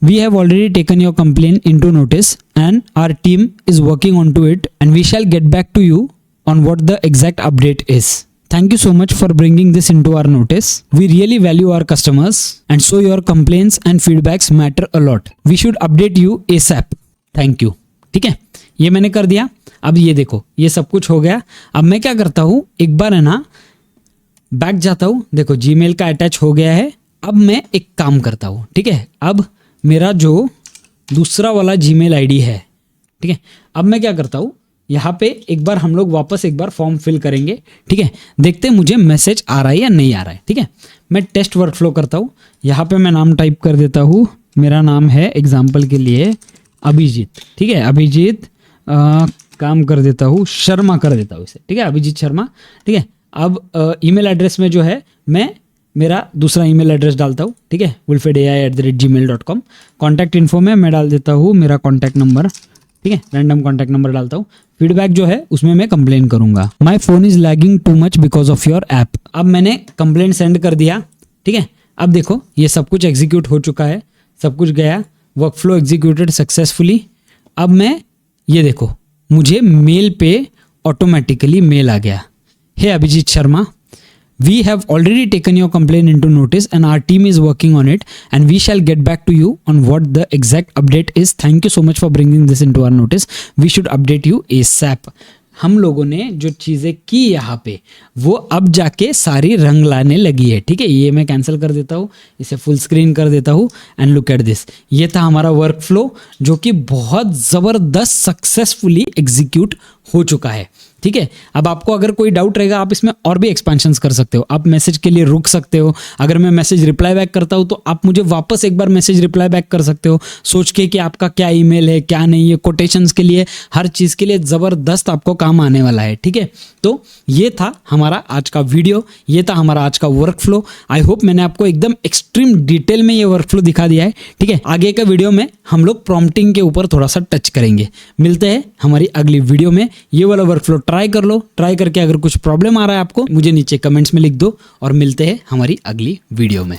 We have already taken your complain into notice and our team is working on to it and we shall get back to you on what the exact update is. Thank you so much for bringing this into our notice. We really value our customers and so your complaints and feedbacks matter a lot. We should update you ASAP. Thank you. ठीक है, ये मैंने कर दिया। अब ये देखो ये सब कुछ हो गया। अब मैं क्या करता हूँ, एक बार है ना बैक जाता हूँ। देखो जीमेल का अटैच हो गया है। अब मैं एक काम करता हूँ, ठीक है। अब मेरा जो दूसरा वाला जीमेल आईडी है, ठीक है, अब मैं क्या करता हूँ, यहाँ पे एक बार हम लोग वापस एक बार फॉर्म फिल करेंगे, ठीक है। देखते हैं मुझे मैसेज आ रहा है या नहीं आ रहा है, ठीक है। मैं टेस्ट वर्कफ्लो करता हूँ। यहाँ पे मैं नाम टाइप कर देता हूँ, मेरा नाम है एग्जाम्पल के लिए अभिजीत, ठीक है। अभिजीत काम कर देता हूँ, शर्मा कर देता हूँ इसे, ठीक है, अभिजीत शर्मा, ठीक है। अब ईमेल एड्रेस में जो है मैं मेरा दूसरा ईमेल एड्रेस डालता हूँ, ठीक है, wolfedai@gmail.com। कॉन्टैक्ट इन्फो में मैं डाल देता हूँ मेरा कॉन्टैक्ट नंबर, ठीक है, रैंडम कॉन्टैक्ट नंबर डालता हूँ। फीडबैक जो है उसमें मैं कंप्लेन करूंगा, my phone is lagging to much because of your app. अब मैंने कंप्लेंट सेंड कर दिया, ठीक है। अब देखो ये सब कुछ एग्जीक्यूट हो चुका है, सब कुछ गया, वर्कफ्लो एग्जीक्यूटेड सक्सेसफुली। अब मैं ये देखो मुझे मेल पे ऑटोमेटिकली मेल आ गया, हे Abhijit Sharma, we have already taken your complaint into notice and our team is working on it and we shall get back to you on what the exact update is. Thank you so much for bringing this into our notice. We should update you ASAP. हम लोगों ने जो चीज़ें की यहाँ पे वो अब जाके सारी रंग लाने लगी है, ठीक है। ये मैं कैंसिल कर देता हूँ, इसे फुल स्क्रीन कर देता हूँ एंड लुक एट दिस। ये था हमारा वर्क फ्लो जो कि बहुत ज़बरदस्त सक्सेसफुली एग्जीक्यूट हो चुका है, ठीक है। अब आपको अगर कोई डाउट रहेगा आप इसमें और भी एक्सपेंशंस कर सकते हो। आप मैसेज के लिए रुक सकते हो, अगर मैं मैसेज रिप्लाई बैक करता हूँ तो आप मुझे वापस एक बार मैसेज रिप्लाई बैक कर सकते हो सोच के कि आपका क्या ईमेल है क्या नहीं है। कोटेशंस के लिए, हर चीज़ के लिए ज़बरदस्त आपको काम आने वाला है, ठीक है। तो ये था हमारा आज का वीडियो, ये था हमारा आज का वर्क फ्लो। आई होप मैंने आपको एकदम एक्सट्रीम डिटेल में ये वर्क फ्लो दिखा दिया है, ठीक है। आगे का वीडियो में हम लोग प्रॉम्प्टिंग के ऊपर थोड़ा सा टच करेंगे। मिलते हैं हमारी अगली वीडियो में। ये वाला वर्क फ्लो ट्राई कर लो, ट्राई करके अगर कुछ प्रॉब्लम आ रहा है आपको मुझे नीचे कमेंट्स में लिख दो और मिलते हैं हमारी अगली वीडियो में।